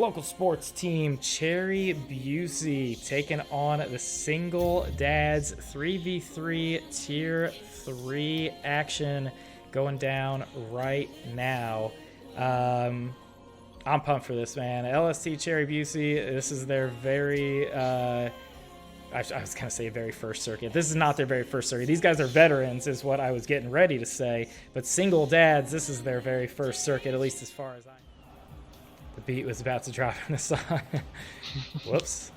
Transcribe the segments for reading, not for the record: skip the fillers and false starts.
local sports team, Cherry Busey, taking on the Single Dads 3v3 Tier 3 action going down right now. I'm pumped for this, man. LST Cherry Busey, this is their very, I was going to say very first circuit. This is not their very first circuit. These guys are veterans is what I was getting ready to say. But Single Dads, this is their very first circuit, at least as far as I know. The beat was about to drop in the song. Whoops.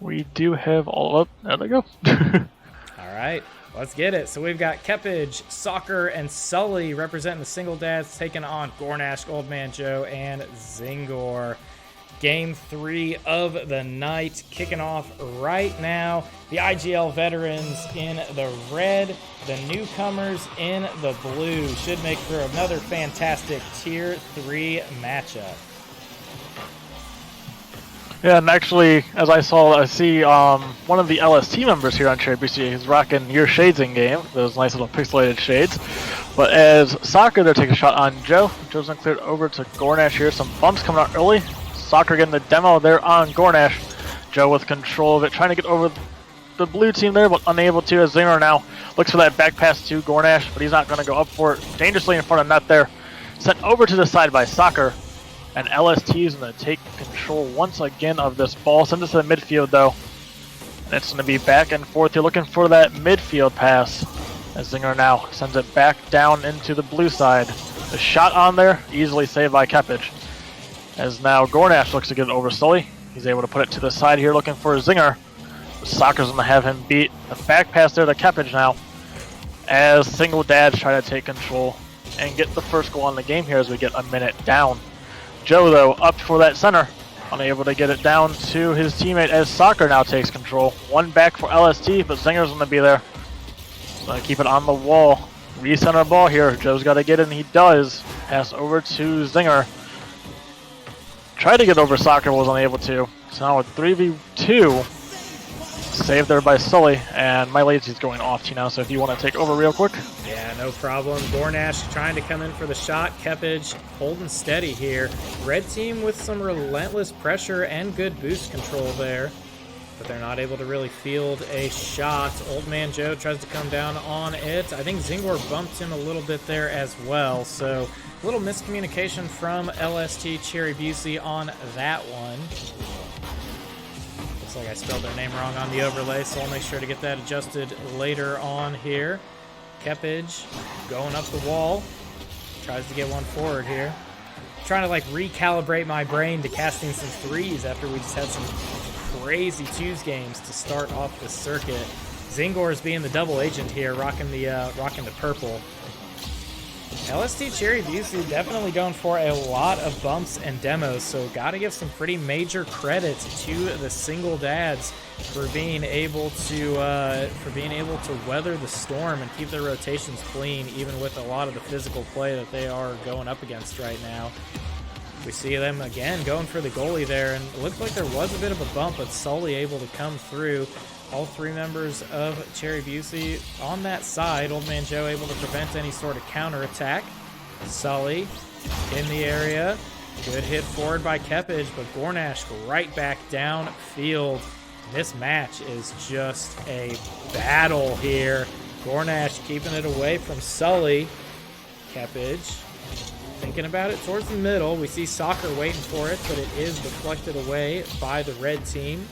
We do have all up. There they go. All right, let's get it. So we've got Kepage, Soccer, and Sully representing the Single Dads, taking on Gornashk, Old Man Joe, and Xingor. Game 3 of the night kicking off right now. The IGL veterans in the red, the newcomers in the blue. Should make for another fantastic Tier 3 matchup. Yeah, and actually, as I see one of the LST members here on Cherry Busey is rocking your shades in game, those nice little pixelated shades. But as Soccer, they're taking a shot on Joe. Joe's gonna clear it over to Gornashk here. Some bumps coming out early. Soccer getting the demo there on Gornashk. Joe with control of it, trying to get over the blue team there, but unable to, as Xingor now looks for that back pass to Gornashk, but he's not going to go up for it. Dangerously in front of net there. Sent over to the side by Soccer, and LST is going to take control once again of this ball. Send it to the midfield, though. And it's going to be back and forth. You're looking for that midfield pass, as Xingor now sends it back down into the blue side. The shot on there, easily saved by Kepage. As now Gornashk looks to get it over Sully. He's able to put it to the side here looking for Xingor. Soccer's going to have him beat. The back pass there to Kepage now. As Single Dads try to take control and get the first goal on the game here as we get a minute down. Joe, though, up for that center. Unable to get it down to his teammate as Soccer now takes control. One back for LST, but Xingor's going to be there. So keep it on the wall. Recenter ball here. Joe's got to get it, and he does. Pass over to Xingor. Tried to get over Soccer, was unable to. So now with 3v2, saved there by Sully, and my lazy's going off to you now, so if you want to take over real quick. Yeah, no problem. Gornashk trying to come in for the shot. Kepage holding steady here. Red team with some relentless pressure and good boost control there, but they're not able to really field a shot. Old Man Joe tries to come down on it. I think Xingor bumped him a little bit there as well, so a little miscommunication from LST Cherry Busey on that one. Looks like I spelled their name wrong on the overlay, so I'll make sure to get that adjusted later on here. Kepage going up the wall. Tries to get one forward here. Trying to like recalibrate my brain to casting some threes after we just had some crazy twos games to start off the circuit. Xingor is being the double agent here, rocking the purple. LST Cherry Busey definitely going for a lot of bumps and demos, so got to give some pretty major credit to the Single Dads for being able to weather the storm and keep their rotations clean, even with a lot of the physical play that they are going up against right now. We see them again going for the goalie there, and it looked like there was a bit of a bump, but Sully able to come through. All three members of Cherry Busey on that side. Old Man Joe able to prevent any sort of counterattack. Sully in the area. Good hit forward by Kepage, but Gornashk right back downfield. This match is just a battle here. Gornashk keeping it away from Sully. Kepage thinking about it towards the middle. We see Soccer waiting for it, but it is deflected away by the red team.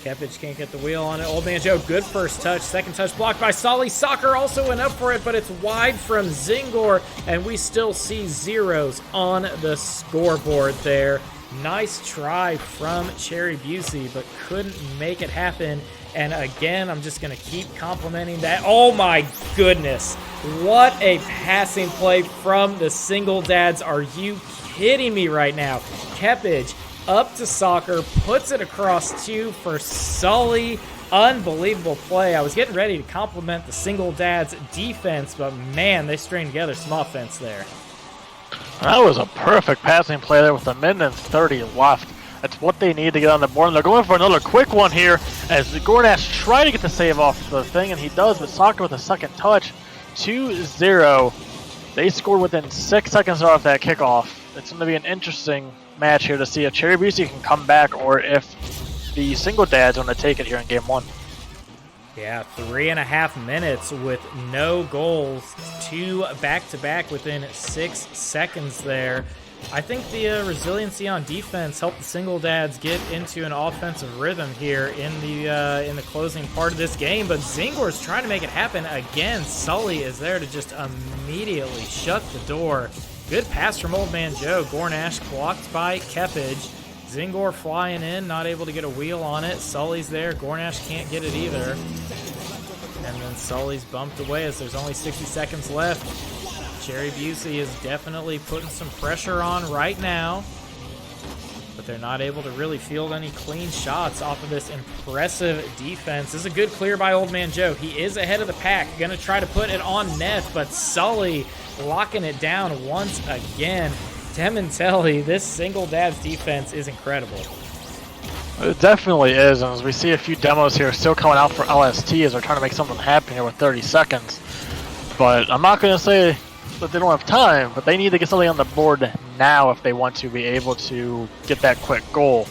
Kepage can't get the wheel on it. Old Man Joe, good first touch. Second touch blocked by Sully. Soccer also went up for it, but it's wide from Xingor, and we still see zeros on the scoreboard there. Nice try from Cherry Busey, but couldn't make it happen. And again, I'm just going to keep complimenting that. Oh my goodness. What a passing play from the Single Dads. Are you kidding me right now? Kepage up to Soccer, puts it across two for Sully. Unbelievable play. I was getting ready to compliment the Single Dads defense, but man, they strained together some offense there. That was a perfect passing play there with a minute and 30 left. That's what they need to get on the board. And they're going for another quick one here as Gornashk try to get the save off the thing, and he does, but Soccer with a second touch. 2-0. They scored within 6 seconds off that kickoff. it's going to be an interesting match here to see if Cherry Busey can come back or if the single dad's going to take it here in game 1. Yeah, 3.5 minutes with no goals, 2 back-to-back within 6 seconds there. I think the resiliency on defense helped the single dads get into an offensive rhythm here in the closing part of this game, but Xingor's trying to make it happen again. Sully is there to just immediately shut the door. Good pass from Old Man Joe. Gornashk blocked by Kepage. Xingor flying in, not able to get a wheel on it. Sully's there. Gornashk can't get it either. And then Sully's bumped away as there's only 60 seconds left. Cherry Busey is definitely putting some pressure on right now, but they're not able to really field any clean shots off of this impressive defense. This is a good clear by Old Man Joe. He is ahead of the pack, gonna try to put it on net, but Sully locking it down once again. Dementelli, this single dad's defense is incredible. It definitely is, and as we see a few demos here still coming out for LST as they're trying to make something happen here with 30 seconds. But I'm not going to say that they don't have time, but they need to get something on the board now if they want to be able to get that quick goal.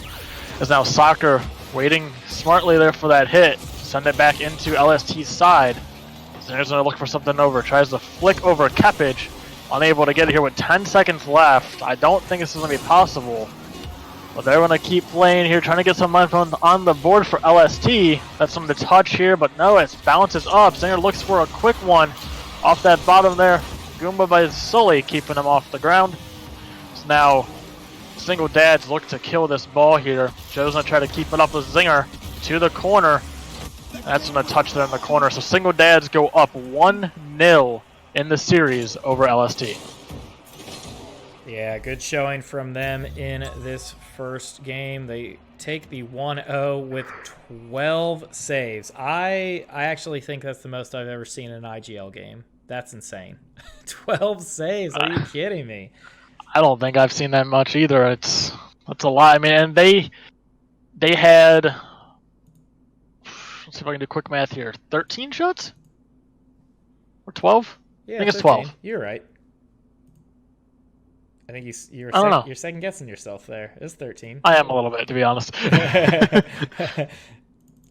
As now Soccer waiting smartly there for that hit, send it back into LST's side. Zinger's going to look for something over, tries to flick over Kepage, unable to get it here with 10 seconds left. I don't think this is going to be possible, but they're going to keep playing here, trying to get some life on the board for LST. That's something to touch here, but no, it bounces up. Zinger looks for a quick one off that bottom there. Goomba by Sully keeping him off the ground. So now single dads look to kill this ball here. Joe's going to try to keep it up with Zinger to the corner. That's going to touch there in the corner. So single dads go up 1-0 in the series over LST. Yeah, good showing from them in this first game. They take the 1-0 with 12 saves. I actually think that's the most I've ever seen in an IGL game. That's insane. 12 saves. Are you kidding me? I don't think I've seen that much either. That's a lot. I mean, and they had, let's see if I can do quick math here. 13 shots? Or 12? Yeah, I think it's 13. 12. You're right. I think you're second guessing yourself there. It's 13. I am a little bit, to be honest.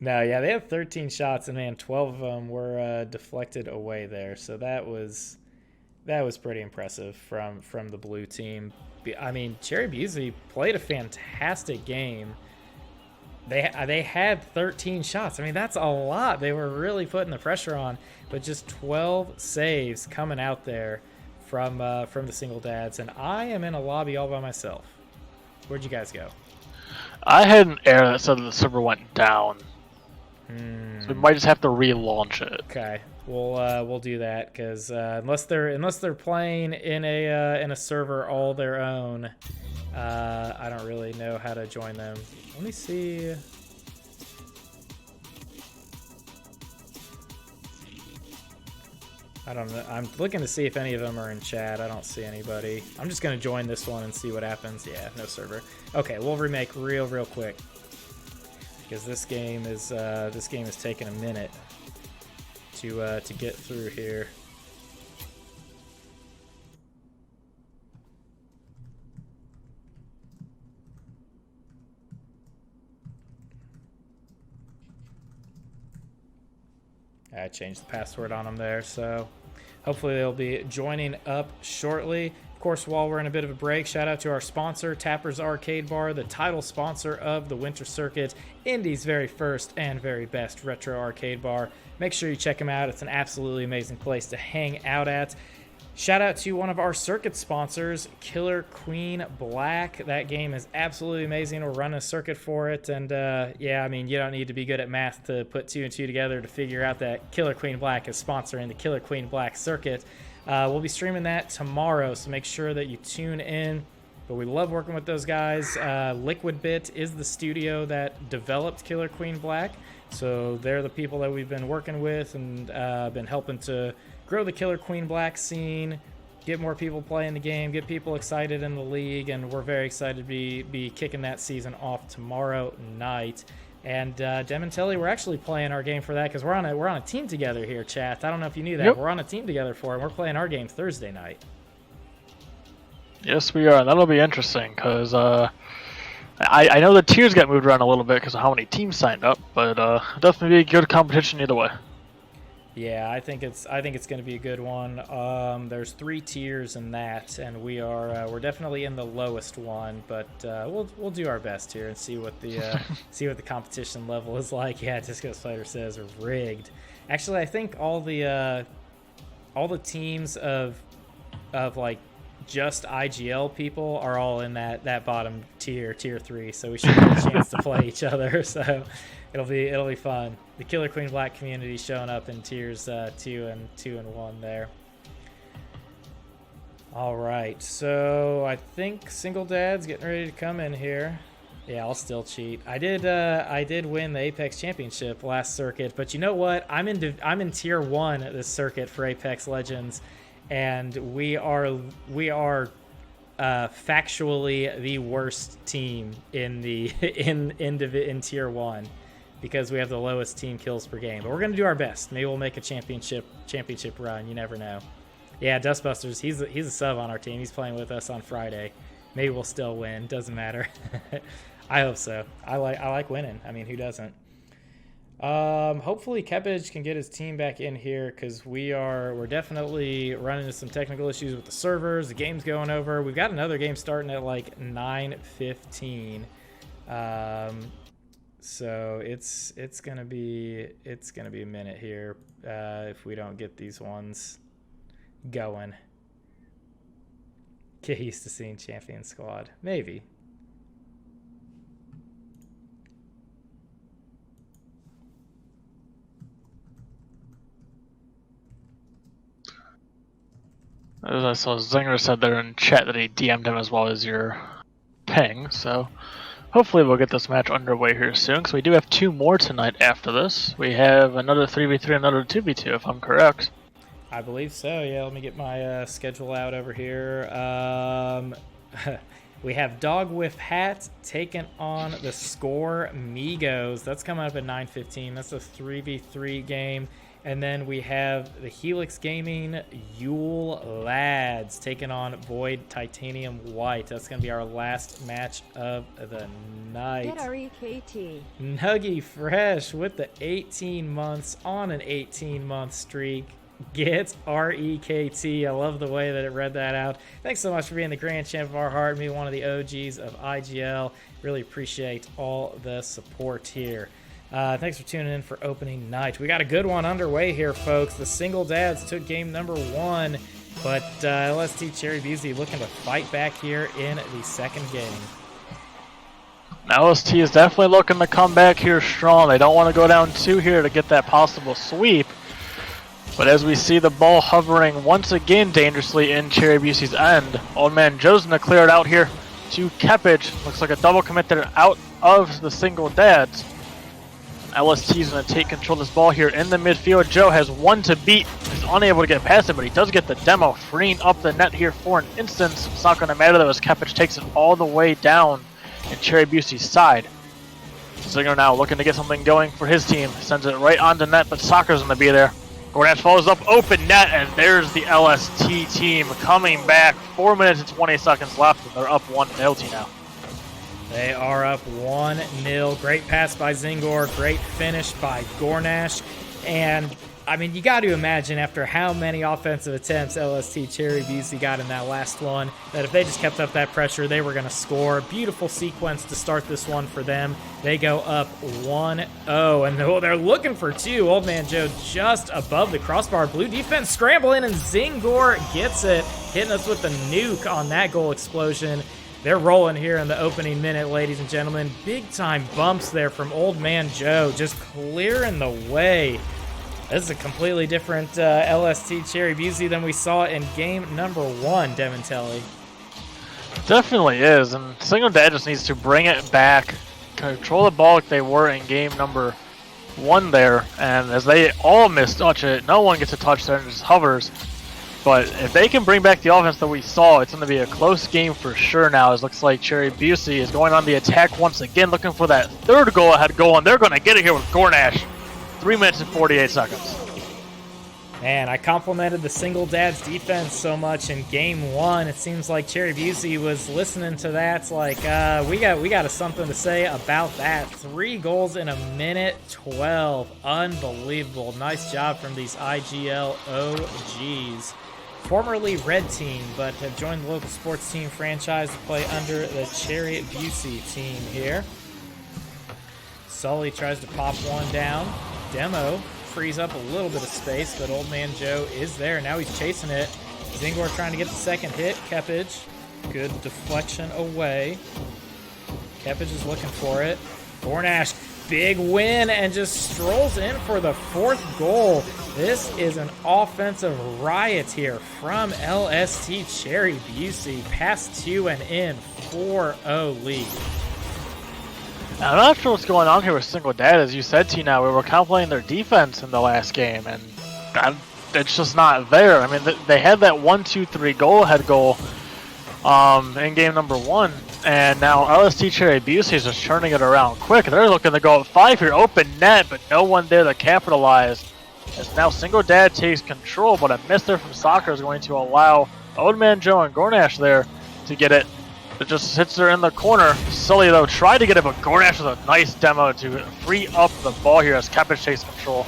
No, yeah, they had 13 shots, and man, 12 of them were deflected away there. So that was pretty impressive from the blue team. I mean, Cherry Busey played a fantastic game. They had 13 shots. I mean, that's a lot. They were really putting the pressure on, but just 12 saves coming out there from the single dads, and I am in a lobby all by myself. Where'd you guys go? I had an error that said that the server went down. So we might just have to relaunch it. Okay, we'll do that because unless they're playing in a server all their own, I don't really know how to join them. Let me see. I don't know. I'm looking to see if any of them are in chat. I don't see anybody. I'm just gonna join this one and see what happens. Yeah, no server. Okay, we'll remake real quick because this game is taking a minute to get through here. I changed the password on them there, so hopefully they'll be joining up shortly. Of course, while we're in a bit of a break, shout out to our sponsor, Tapper's Arcade Bar, the title sponsor of the Winter Circuit, Indy's very first and very best retro arcade bar. Make sure you check them out. It's an absolutely amazing place to hang out at. Shout out to one of our circuit sponsors, Killer Queen Black. That game is absolutely amazing. We're running a circuit for it, and yeah, I mean, you don't need to be good at math to put 2 and 2 together to figure out that Killer Queen Black is sponsoring the Killer Queen Black circuit. We'll be streaming that tomorrow, so make sure that you tune in. But we love working with those guys. Liquid Bit is the studio that developed Killer Queen Black, so they're the people that we've been working with and been helping to grow the Killer Queen Black scene, get more people playing the game, get people excited in the league, and we're very excited to be kicking that season off tomorrow night. And Dementelli, we're actually playing our game for that because we're on a team together here, chat. I don't know if you knew that. Yep. We're on a team together for it, and we're playing our game Thursday night. Yes, we are. That'll be interesting because I know the tiers got moved around a little bit because of how many teams signed up, but definitely be a good competition either way. Yeah, I think it's going to be a good one. There's 3 tiers in that, and we're definitely in the lowest one, but we'll do our best here and see what the see what the competition level is like. Yeah, Disco Spider says rigged. Actually, I think all the teams of like just IGL people are all in that bottom tier 3, so we should get a chance to play each other. So it'll be fun. The Killer Queen Black community showing up in tiers 2 and 1 there. All right, so I think Single Dad's getting ready to come in here. Yeah, I'll still cheat. I did win the Apex Championship last circuit, but you know what? I'm in tier 1 at this circuit for Apex Legends, and we are factually the worst team in the in tier 1 because we have the lowest team kills per game. But we're gonna do our best. Maybe we'll make a championship run. You never know. Yeah, Dustbusters. He's a sub on our team. He's playing with us on Friday. Maybe we'll still win. Doesn't matter. I hope so. I like winning. I mean, who doesn't? Hopefully Kepage can get his team back in here because we're definitely running into some technical issues with the servers. The game's going over. We've got another game starting at like 9:15. So it's gonna be a minute here if we don't get these ones going. Get used to seeing Champion Squad. Maybe. As I saw, Xingor said there in chat that he DM'd him as well as your ping, so hopefully we'll get this match underway here soon, because we do have 2 more tonight after this. We have another 3v3, another 2v2, if I'm correct. I believe so, yeah. Let me get my schedule out over here. We have Dog Whiff Hat taking on the Score Migos. That's coming up at 9:15. That's a 3v3 game. And then we have the Helix Gaming Yule Lads taking on Void Titanium White. That's going to be our last match of the night. Get REKT. Nuggy Fresh with the 18 months on an 18-month streak. Get REKT. I love the way that it read that out. Thanks so much for being the grand champ of our heart, me one of the OGs of IGL. Really appreciate all the support here. Thanks for tuning in for opening night. We got a good one underway here, folks. The Single Dads took game number 1, but LST Cherry Busey looking to fight back here in the second game. LST is definitely looking to come back here strong. They don't want to go down 2 here to get that possible sweep. But as we see the ball hovering once again dangerously in Cherry Busey's end, Old Man Joe's going to clear it out here to Kepage. Looks like a double commit there out of the Single Dads. LST is going to take control of this ball here in the midfield. Joe has 1 to beat. He's unable to get past it, but he does get the demo, freeing up the net here for an instance. It's not going to matter though as Kepage takes it all the way down in Cherry Busey's side. Xingor now looking to get something going for his team. Sends it right onto net, but Soccer's going to be there. Gornashk follows up, open net, and there's the LST team coming back. 4 minutes and 20 seconds left, and they're up 1-0 now. They are up 1-0. Great pass by Xingor. Great finish by Gornashk. And, I mean, you got to imagine after how many offensive attempts LST Cherry Busey got in that last one, that if they just kept up that pressure, they were going to score. Beautiful sequence to start this one for them. They go up 1-0, and they're looking for 2. Old Man Joe just above the crossbar. Blue defense scrambling, and Xingor gets it, hitting us with the nuke on that goal explosion. They're rolling here in the opening minute, ladies and gentlemen. Big-time bumps there from Old Man Joe, just clearing the way. This is a completely different LST Cherry Busey than we saw in game number 1, Devin Telly. Definitely is, and Single Dad just needs to bring it back, control the ball like they were in game number 1 there, and as they all touch it, no one gets a touch there and it just hovers. But if they can bring back the offense that we saw, it's going to be a close game for sure now. It looks like Cherry Busey is going on the attack once again, looking for that 3rd goal-ahead goal, and they're going to get it here with Gornashk. 3 minutes and 48 seconds. Man, I complimented the single dad's defense so much in game 1. It seems like Cherry Busey was listening to that. It's like, we got something to say about that. 3 goals in a minute 12. Unbelievable. Nice job from these IGL OGs. Formerly Red Team, but have joined the local sports team franchise to play under the Cherry Busey team here. Sully tries to pop one down. Demo frees up a little bit of space, but Old Man Joe is there. Now he's chasing it. Xingor trying to get the second hit. Kepage, good deflection away. Kepage is looking for it. Gornashk, big win, and just strolls in for the 4th goal. This is an offensive riot here from LST Cherry Busey. Pass 2 and in, 4-0 lead. I'm not sure what's going on here with Single Dad. As you said, Tina, we were complimenting their defense in the last game, and it's just not there. I mean, they had that 1-2-3 goal-ahead goal in game number 1, and now LST Cherry Busey is just turning it around quick. They're looking to go at 5 here, open net, but no one there to capitalize. As now Single Dad takes control, but a miss there from Soccer is going to allow Old Man Joe and Gornashk there to get it. It just sits there in the corner. Sully, though, tried to get it, but Gornashk with a nice demo to free up the ball here as Kepage takes control.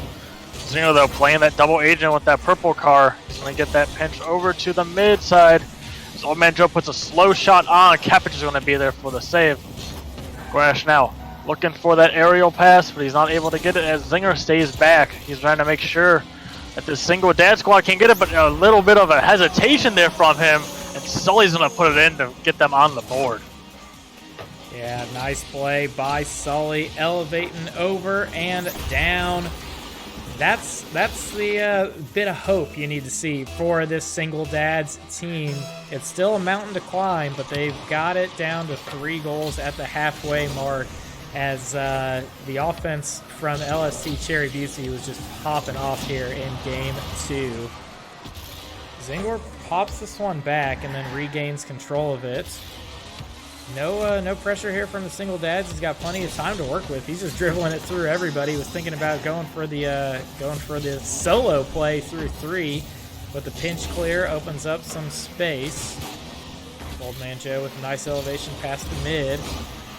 Xingor, though, playing that double agent with that purple car. He's going to get that pinch over to the mid side. As Old Man Joe puts a slow shot on, Kepage is going to be there for the save. Gornashk now looking for that aerial pass, but he's not able to get it as Xingor stays back. He's trying to make sure that this Single Dad squad can get it, but a little bit of a hesitation there from him. And Sully's going to put it in to get them on the board. Yeah, nice play by Sully, elevating over and down. That's the bit of hope you need to see for this Single Dad's team. It's still a mountain to climb, but they've got it down to 3 goals at the halfway mark as the offense from LST Cherry Busey was just popping off here in game 2. Xingor pops this one back and then regains control of it. No pressure here from the Single Dads. He's got plenty of time to work with. He's just dribbling it through everybody. He was thinking about going for the solo play through 3, but the pinch clear opens up some space. Old Man Joe with a nice elevation past the mid.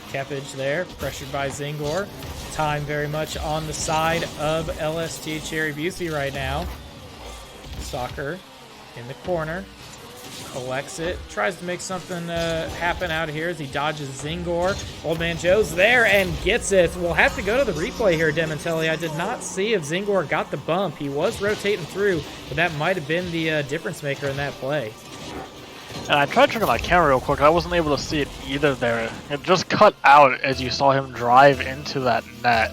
Kepage there, pressured by Xingor. Time very much on the side of LST Cherry Busey right now. Soccer in the corner, collects it, tries to make something happen out here as he dodges Xingor. Old Man Joe's there and gets it. We'll have to go to the replay here, Dementelli. I did not see if Xingor got the bump. He was rotating through, but that might have been the difference maker in that play. And I tried turning my camera real quick. I wasn't able to see it either there. It just cut out as you saw him drive into that net.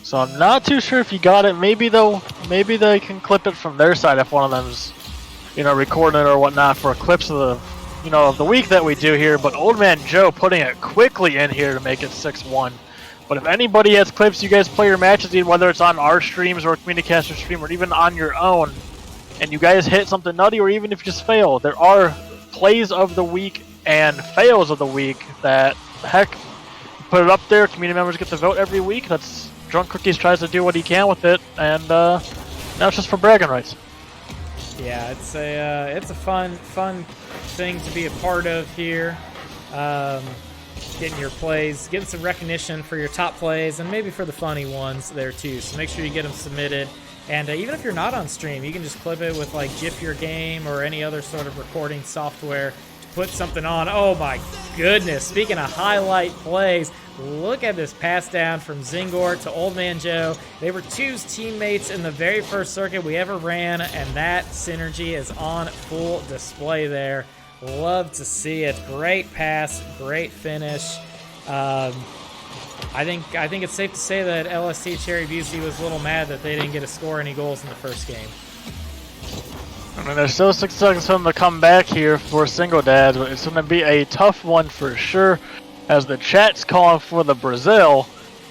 So I'm not too sure if he got it. Maybe they can clip it from their side if one of them's, recording it or whatnot for clips of the, of the week that we do here. But Old Man Joe putting it quickly in here to make it 6-1. But if anybody has clips, you guys play your matches, whether it's on our streams or a Communicaster stream or even on your own, and you guys hit something nutty or even if you just fail, there are plays of the week and fails of the week that, heck, put it up there. Community members get to vote every week. That's Drunk Cookies tries to do what he can with it, and now it's just for bragging rights. Yeah, it's a fun thing to be a part of here. Getting your plays, getting some recognition for your top plays, and maybe for the funny ones there too. So make sure you get them submitted. And even if you're not on stream, you can just clip it with like GIF Your Game or any other sort of recording software to put something on. Oh my goodness! Speaking of highlight plays, look at this pass down from Xingor to Old Man Joe. They were Two's teammates in the very first circuit we ever ran, and that synergy is on full display there. Love to see it. Great pass, great finish. I think it's safe to say that LST Cherry Busey was a little mad that they didn't get to score any goals in the first game. I mean, there's still 6 seconds for them to come back here for Single Dads, but it's going to be a tough one for sure, as the chat's calling for the Brazil,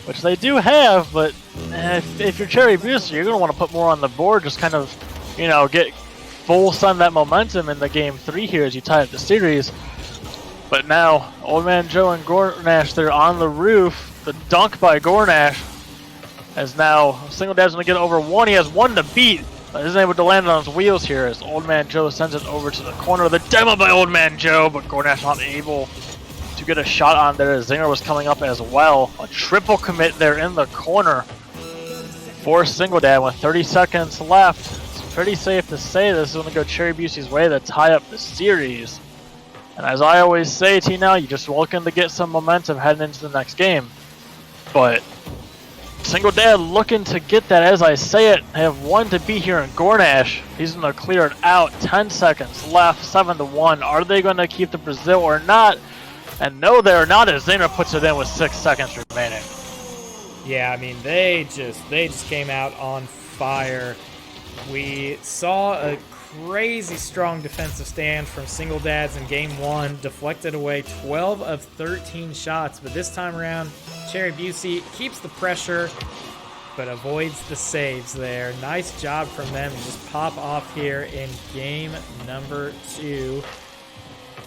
which they do have, but if you're Cherry Busey, you're going to want to put more on the board, just kind of, get full send that momentum in the game 3 here as you tie up the series. But now, Old Man Joe and Gornashk, they're on the roof. The dunk by Gornashk, as now Single Dad's going to get over 1. He has 1 to beat. but isn't able to land on his wheels here as Old Man Joe sends it over to the corner of the demo by Old Man Joe, but Gornashk not able to get a shot on there as Xingor was coming up as well. A triple commit there in the corner for Singledad with 30 seconds left. It's pretty safe to say this is going to go Cherry Busey's way to tie up the series. And as I always say, T-Now, you're just looking to get some momentum heading into the next game. But Singledad looking to get that, as I say it. They have one to beat here in Gornashk. He's going to clear it out. 10 seconds left, 7-1. Are they going to keep the Brazil or not? And no, they're not, as Xingor puts it in with 6 seconds remaining. Yeah, I mean, they just came out on fire. We saw a crazy strong defensive stand from Singledads in game 1, deflected away 12 of 13 shots, but this time around, Cherry Busey keeps the pressure, but avoids the saves there. Nice job from them to just pop off here in game number 2.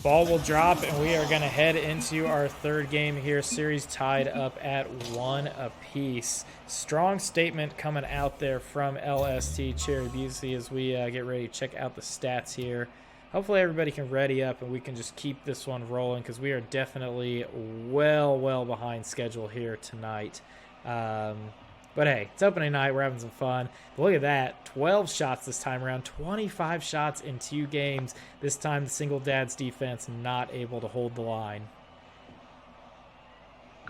Ball will drop, and we are going to head into our third game here. Series tied up at 1 apiece. Strong statement coming out there from LST Cherry Busey as we get ready to check out the stats here. Hopefully everybody can ready up and we can just keep this one rolling because we are definitely well behind schedule here tonight. But hey, it's opening night. We're having some fun. But look at that. 12 shots this time around. 25 shots in 2 games. This time the Singledad's defense not able to hold the line.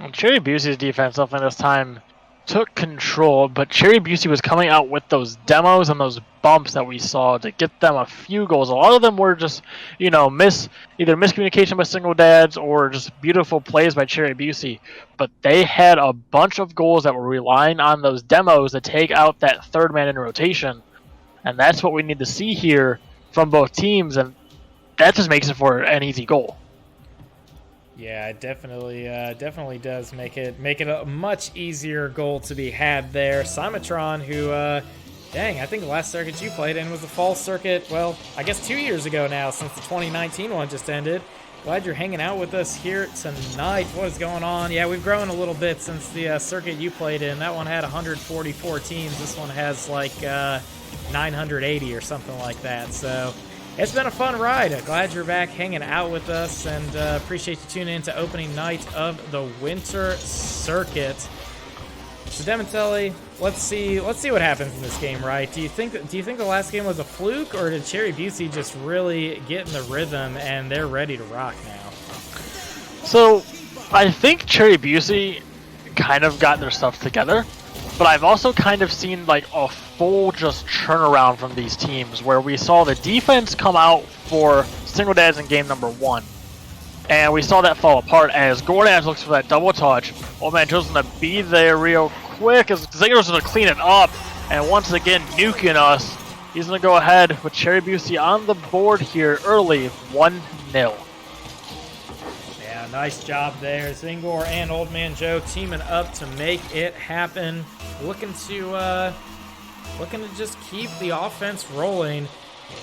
Well, Cherry Busey's defense, something this time, took control, but Cherry Busey was coming out with those demos and those bumps that we saw to get them a few goals. A lot of them were just, either miscommunication by Singledads or just beautiful plays by Cherry Busey. But they had a bunch of goals that were relying on those demos to take out that third man in rotation. And that's what we need to see here from both teams, and that just makes it for an easy goal. Yeah, it definitely does make it a much easier goal to be had there. Simatron, who, dang, I think the last circuit you played in was the fall circuit, well, I guess 2 years ago now, since the 2019 one just ended. Glad you're hanging out with us here tonight. What is going on? Yeah, we've grown a little bit since the circuit you played in. That one had 144 teams. This one has like 980 or something like that, so it's been a fun ride. Glad you're back hanging out with us, and appreciate you tuning in to opening night of the Winter Circuit. So Demontelli, let's see what happens in this game, right? Do you think the last game was a fluke, or did Cherry Busey just really get in the rhythm and they're ready to rock now? So I think Cherry Busey kind of got their stuff together, but I've also kind of seen like a full just turnaround from these teams where we saw the defense come out for Singledads in game number 1. And we saw that fall apart as Gornashk looks for that double touch. Old Man Joe's going to be there real quick as Xingor's going to clean it up. And once again, nuking us. He's going to go ahead with Cherry Busey on the board here early, 1-0. Yeah, nice job there. Xingor and Old Man Joe teaming up to make it happen. Looking to just keep the offense rolling.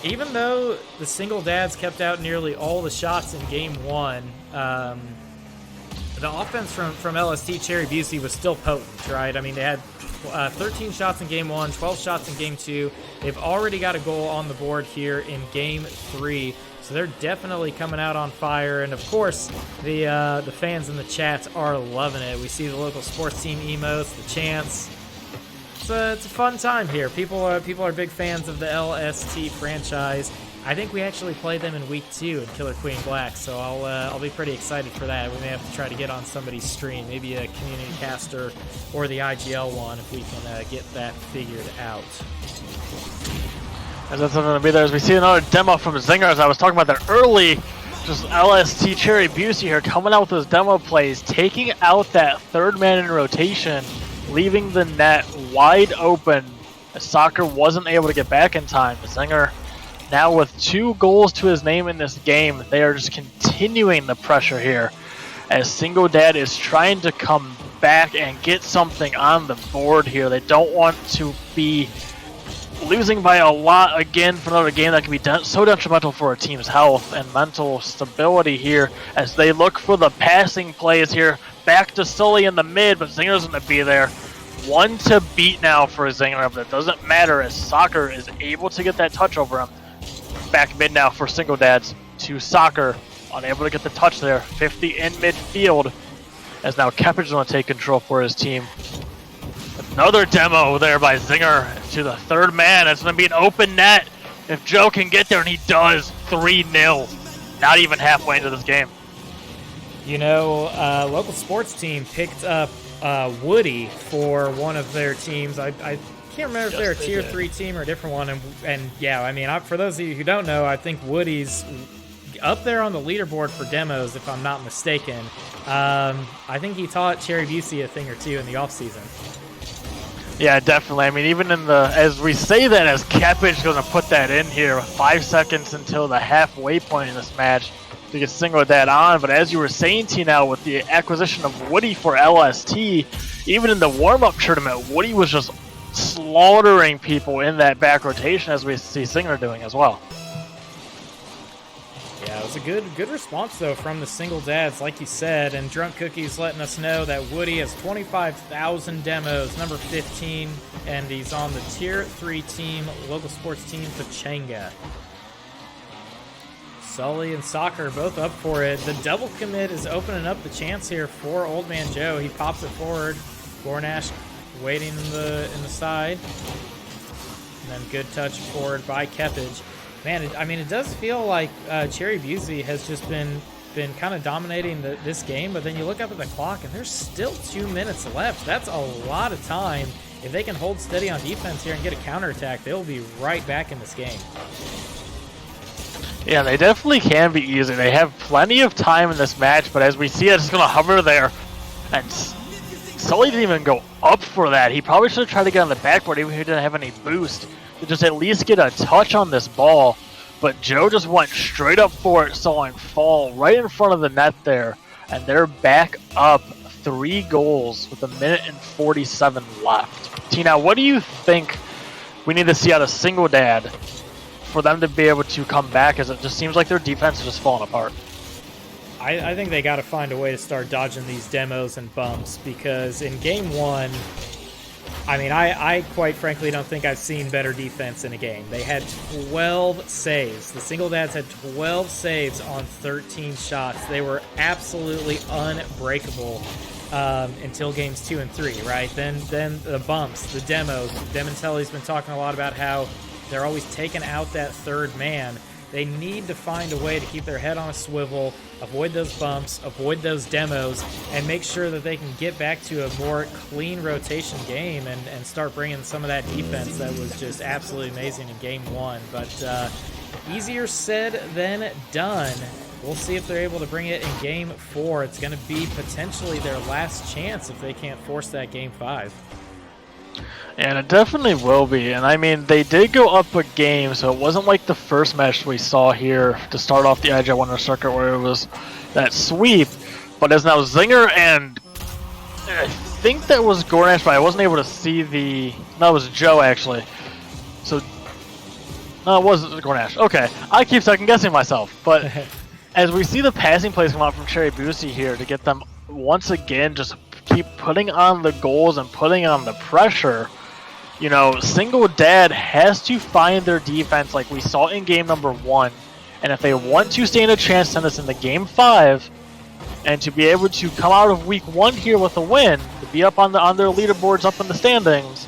Even though the Singledads kept out nearly all the shots in game 1, the offense from LST Cherry Busey was still potent, right? I mean, they had 13 shots in game 1, 12 shots in game 2. They've already got a goal on the board here in game 3. So they're definitely coming out on fire, and of course, the fans in the chats are loving it. We see the local sports team emotes, the chants. It's a fun time here. People are big fans of the LST franchise. I think we actually play them in week 2 in Killer Queen Black, so I'll be pretty excited for that. We may have to try to get on somebody's stream, maybe a community caster or the IGL one, if we can get that figured out. As that's going to be there, as we see another demo from Xingor, as I was talking about that early, just LST Cherry Busey here coming out with those demo plays, taking out that third man in rotation, leaving the net wide open as Soccer wasn't able to get back in time. Xingor now with 2 goals to his name in this game. They are just continuing the pressure here as Singledad is trying to come back and get something on the board here. They don't want to be losing by a lot again for another game that can be so detrimental for a team's health and mental stability here as they look for the passing plays here. Back to Sully in the mid, but Xingor's going to be there. one to beat now for Xingor, but it doesn't matter as Soccer is able to get that touch over him. Back mid now for Single Dads to Soccer, unable to get the touch there. 50 in midfield, as now Kepage is going to take control for his team. Another demo there by Xingor to the third man. It's going to be an open net if Joe can get there, and he does. 3-0. Not even halfway into this game. You know, local sports team picked up Woody for one of their teams. I can't remember if they're a tier 3 team or a different one. And yeah, I mean, for those of you who don't know, I think Woody's up there on the leaderboard for demos, if I'm not mistaken. I think he taught Cherry Busey a thing or two in the offseason. Yeah, definitely. I mean, even in the, as we say that, as Kepage going to put that in here, 5 seconds until the halfway point in this match to get Single that on. But as you were saying, T-Now, with the acquisition of Woody for LST, even in the warm-up tournament, Woody was just slaughtering people in that back rotation, as we see Xingor doing as well. Yeah, it was a good response, though, from the Single Dads, like you said, and Drunk Cookie's letting us know that Woody has 25,000 demos, number 15, and he's on the Tier 3 team, local sports team, Pachanga. Sully and Soccer both up for it. The double commit is opening up the chance here for Old Man Joe. He pops it forward. Gornashk waiting in the side. And then good touch forward by Kepage. Man, it does feel like Cherry Busey has just been kind of dominating this game, but then you look up at the clock and there's still 2 minutes left. That's a lot of time. If they can hold steady on defense here and get a counterattack, they'll be right back in this game. Yeah, they definitely can be easy. They have plenty of time in this match, but as we see, it's going to hover there. And Sully didn't even go up for that. He probably should have tried to get on the backboard even if he didn't have any boost, to just at least get a touch on this ball. But Joe just went straight up for it, saw him fall right in front of the net there. And they're back up 3 goals with 1:47 left. Tina, what do you think we need to see out of Single Dad for them to be able to come back, as it just seems like their defense is just falling apart? I think they got to find a way to start dodging these demos and bumps, because in game 1, I quite frankly don't think I've seen better defense in a game. They had 12 saves. The Single Dads had 12 saves on 13 shots. They were absolutely unbreakable until games 2 and 3, right? Then the bumps, the demos. Dementelli's been talking a lot about how they're always taking out that third man. They need to find a way to keep their head on a swivel, avoid those bumps, avoid those demos, and make sure that they can get back to a more clean rotation game and start bringing some of that defense that was just absolutely amazing in game 1. But easier said than done. We'll see if they're able to bring it in game 4. It's going to be potentially their last chance if they can't force that game 5. And it definitely will be. And I mean, they did go up a game, so it wasn't like the first match we saw here to start off the IGL Winter Circuit where it was that sweep. But as now Xingor, and I think that was Gornashk, but I wasn't able to see the... No, it was Joe, actually. So... No, it wasn't Gornashk. Okay, I keep second guessing myself. But as we see the passing plays come out from Cherry Busey here to get them once again just keep putting on the goals and putting on the pressure, you know, Single Dad has to find their defense like we saw in game number 1. And if they want to stand a chance to send us into game 5 and to be able to come out of week 1 here with a win, to be up on their leaderboards up in the standings,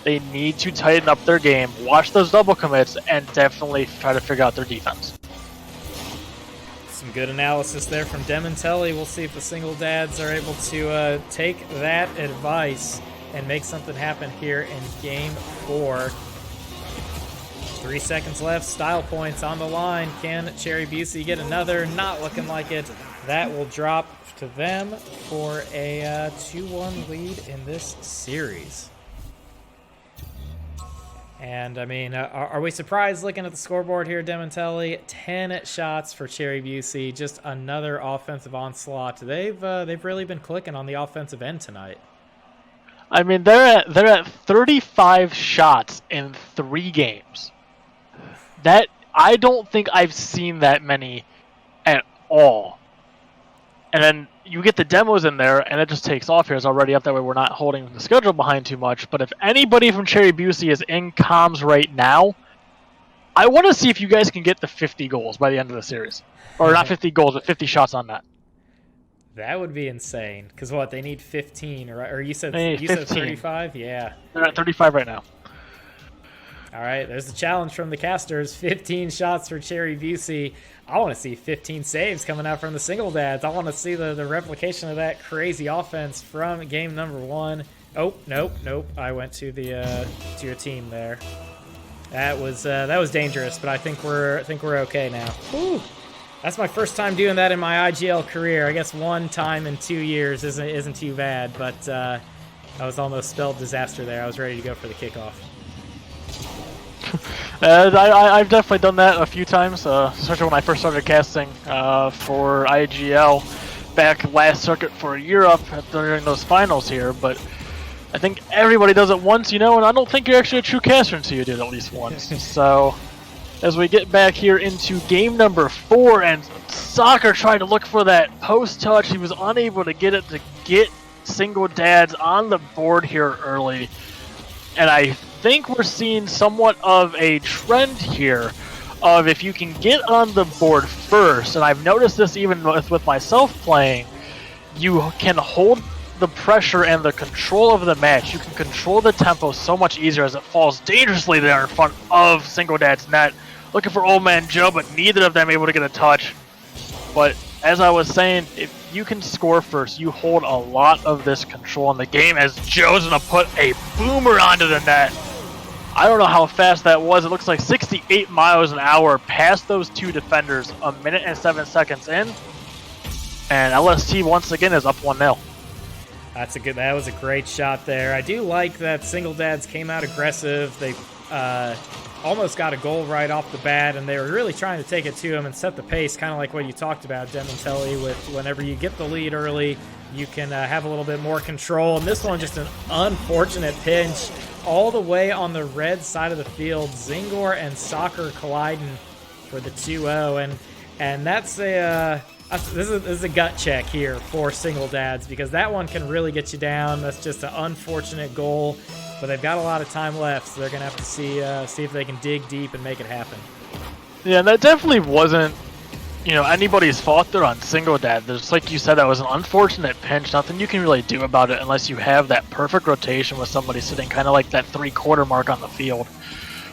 they need to tighten up their game, watch those double commits, and definitely try to figure out their defense. Some good analysis there from Dementelli. We'll see if the Single Dads are able to take that advice and make something happen here in game 4. 3 seconds left. Style points on the line. Can Cherry Busey get another? Not looking like it. That will drop to them for a 2-1 lead in this series. And, I mean, are we surprised looking at the scoreboard here, Dementelli? 10 shots for Cherry Busey. Just another offensive onslaught. They've really been clicking on the offensive end tonight. I mean, they're at 35 shots in 3 games. That, I don't think I've seen that many at all. And then you get the demos in there, and it just takes off here. It's already up that way. We're not holding the schedule behind too much. But if anybody from Cherry Busey is in comms right now, I want to see if you guys can get the 50 goals by the end of the series. Or not 50 goals, but 50 shots on net. That would be insane. Because what, they need 15, or you said 35? Yeah. They're at 35 right now. All right, there's the challenge from the casters. 15 shots for Cherry Busey. I want to see 15 saves coming out from the single dads. I want to see the replication of that crazy offense from game number 1. Oh, nope. I went to the to your team there. That was dangerous, but I think we're okay now. Whew. That's my first time doing that in my IGL career. I guess 1 time in 2 years isn't too bad, but I was almost spelled disaster there. I was ready to go for the kickoff. I've definitely done that a few times, especially when I first started casting for IGL back last circuit for Europe during those finals here, but I think everybody does it once, and I don't think you're actually a true caster until you do it at least once. So, as we get back here into game number 4, and Soccer tried to look for that post touch, he was unable to get it to get single dads on the board here early, and I think we're seeing somewhat of a trend here of if you can get on the board first, and I've noticed this even with myself playing, you can hold the pressure and the control of the match. You can control the tempo so much easier as it falls dangerously there in front of single dad's net. Looking for Old Man Joe, but neither of them able to get a touch. But as I was saying, if you can score first, you hold a lot of this control in the game as Joe's going to put a boomer onto the net. I don't know how fast that was. It looks like 68 miles an hour past those 2 defenders, 1 minute and 7 seconds in. And LST once again is up 1-0. That was a great shot there. I do like that single dads came out aggressive. They almost got a goal right off the bat, and they were really trying to take it to him and set the pace, kind of like what you talked about, Demontelli, with whenever you get the lead early, you can have a little bit more control. And this one, just an unfortunate pinch all the way on the red side of the field. Xingor and Soccer colliding for the 2-0, and that's this is a gut check here for single dads, because that one can really get you down. That's just an unfortunate goal, but they've got a lot of time left, so they're gonna have to see if they can dig deep and make it happen. Yeah, that definitely wasn't anybody's fault there on single dad. There's, like you said, that was an unfortunate pinch. Nothing you can really do about it unless you have that perfect rotation with somebody sitting kind of like that 3/4 mark on the field.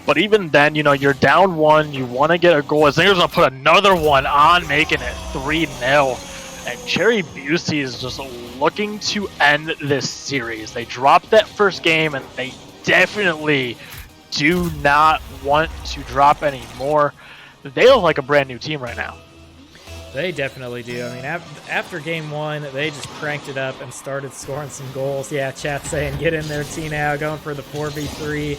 But even then, you're down 1, you want to get a goal. Xingor's going to put another one on, making it 3-0. And Cherry Busey is just looking to end this series. They dropped that first game, and they definitely do not want to drop any more. They look like a brand new team right now. They definitely do. I mean, after game 1, they just cranked it up and started scoring some goals. Yeah, chat saying, get in there, T now, going for the 4v3.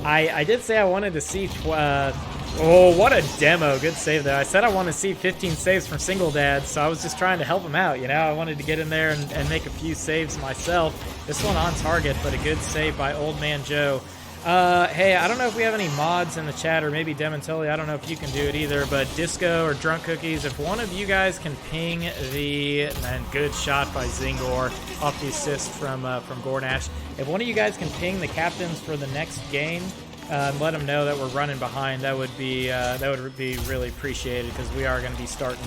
I did say I wanted to see... oh, what a demo. Good save there. I said I wanted to see 15 saves from single dads, so I was just trying to help him out. I wanted to get in there and make a few saves myself. This one on target, but a good save by Old Man Joe. Hey, I don't know if we have any mods in the chat, or maybe Demontelli, I don't know if you can do it either, but Disco or Drunk Cookies, if one of you guys can ping and good shot by Xingor off the assist from Gornashk. If one of you guys can ping the captains for the next game, and let them know that we're running behind, that would be really appreciated, because we are going to be starting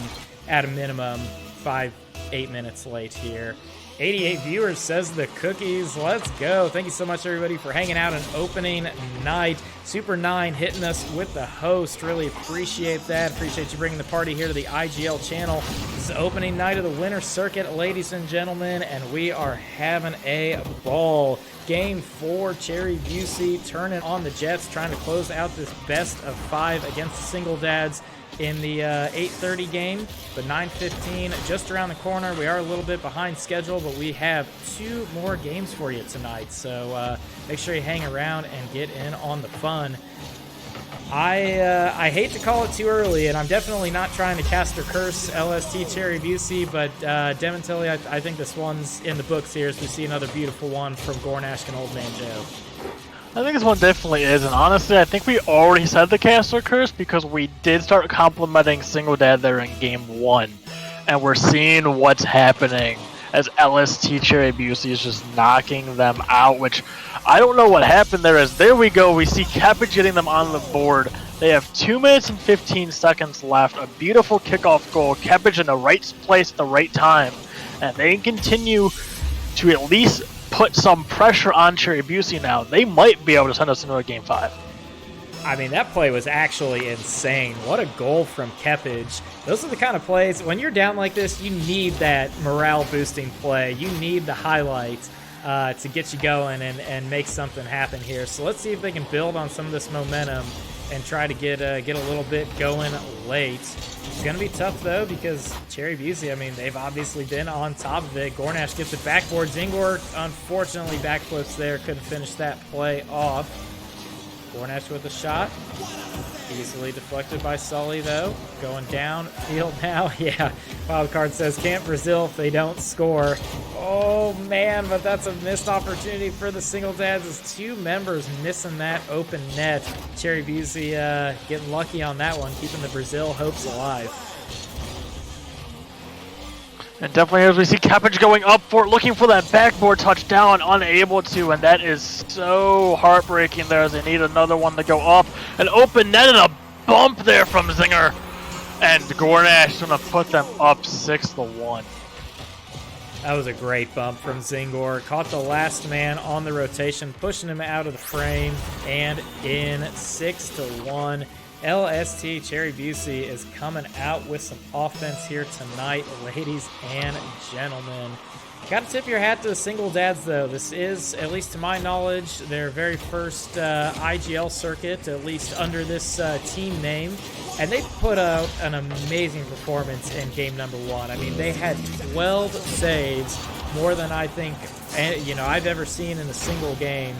at a minimum 5-8 minutes late here. 88 viewers, says the Cookies. Let's go. Thank you so much, everybody, for hanging out on opening night. Super 9 hitting us with the host. Really appreciate that. Appreciate you bringing the party here to the IGL channel. This is opening night of the Winter Circuit, ladies and gentlemen, and we are having a ball. Game 4, Cherry Busey turning on the Jets, trying to close out this best of 5 against the single dads in the 8:30 game, but 9:15 just around the corner. We are a little bit behind schedule, but we have 2 more games for you tonight, so make sure you hang around and get in on the fun. I hate to call it too early, and I'm definitely not trying to cast or curse LST Cherry Busey, but Demontelli, I think this one's in the books here, as we see another beautiful one from Gornashk and Old Man Joe. I think this one definitely is, and honestly, I think we already said the caster curse because we did start complimenting single dad there in game 1. and we're seeing what's happening as LST Cherry Busey is just knocking them out, which I don't know what happened there. As there we go, we see Keppage getting them on the board. They have 2 minutes and 15 seconds left. A beautiful kickoff goal. Keppage in the right place at the right time. And they continue to at least put some pressure on Cherry Busey now. They might be able to send us into a Game 5. I mean, that play was actually insane. What a goal from Keppage. Those are the kind of plays, when you're down like this, you need that morale-boosting play. You need the highlight to get you going and make something happen here. So let's see if they can build on some of this momentum and try to get a little bit going late. It's going to be tough, though, because Cherry Busey, I mean, they've obviously been on top of it. Gornashk gets it backboard. Xingor, unfortunately, backflips there. Couldn't finish that play off. Gornashk with a shot. Easily deflected by Sully, though. Going downfield now. Yeah, Wildcard says, can't Brazil if they don't score. Oh, man, but that's a missed opportunity for the single dads as 2 members missing that open net. Cherry Busey getting lucky on that one, keeping the Brazil hopes alive. And definitely as we see Keppage going up for it, looking for that backboard touchdown, unable to, and that is so heartbreaking there as they need another one to go up. An open net and a bump there from Xingor. And Gornashk gonna put them up 6-1. That was a great bump from Xingor. Caught the last man on the rotation, pushing him out of the frame, and in 6-1. LST Cherry Busey is coming out with some offense here tonight, ladies and gentlemen. Got to tip your hat to the single dads, though. This is, at least to my knowledge, their very first IGL circuit, at least under this team name. And they put out an amazing performance in game number 1. I mean, they had 12 saves, more than I think I've ever seen in a single game.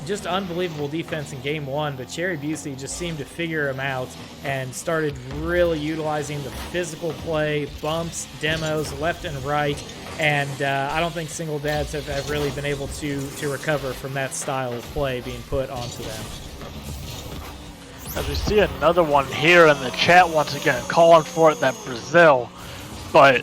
Just unbelievable defense in game 1, but Cherry Busey just seemed to figure him out and started really utilizing the physical play, bumps, demos, left and right, and I don't think single dads have really been able to recover from that style of play being put onto them. As we see another one here in the chat once again, calling for it, that Brazil, but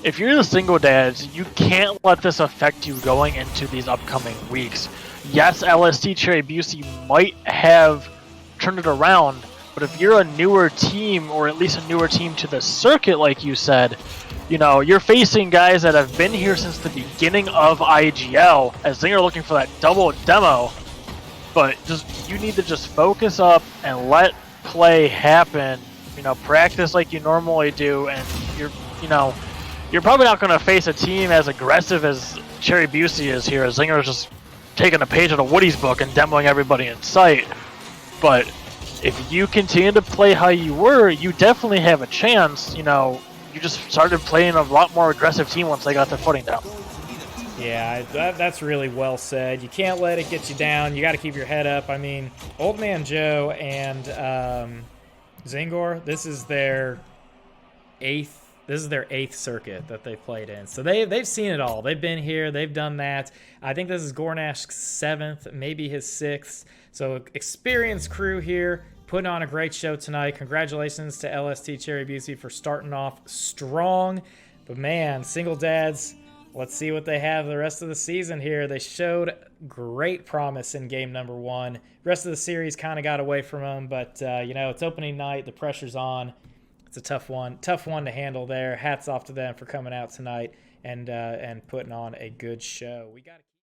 if you're the single dads, you can't let this affect you going into these upcoming weeks. Yes, LST Cherry Busey might have turned it around, but if you're a newer team, or at least a newer team to the circuit, like you said, you're facing guys that have been here since the beginning of IGL, as Xingor looking for that double demo, but you need to just focus up and let play happen, practice like you normally do, and you're probably not going to face a team as aggressive as Cherry Busey is here. Xingor is just taking a page out of Woody's book and demoing everybody in sight. But if you continue to play how you were, you definitely have a chance. You just started playing a lot more aggressive team once they got their footing down. Yeah, that's really well said. You can't let it get you down. You got to keep your head up. I mean, Old Man Joe and Xingor, this is their eighth circuit that they played in. So they've seen it all. They've been here. They've done that. I think this is Gornashk's 7th, maybe his 6th. So experienced crew here, putting on a great show tonight. Congratulations to LST Cherry Busey for starting off strong. But man, single dads, let's see what they have the rest of the season here. They showed great promise in game number 1. The rest of the series kind of got away from them, but it's opening night. The pressure's on. It's a tough one to handle there. Hats off to them for coming out tonight and putting on a good show. We got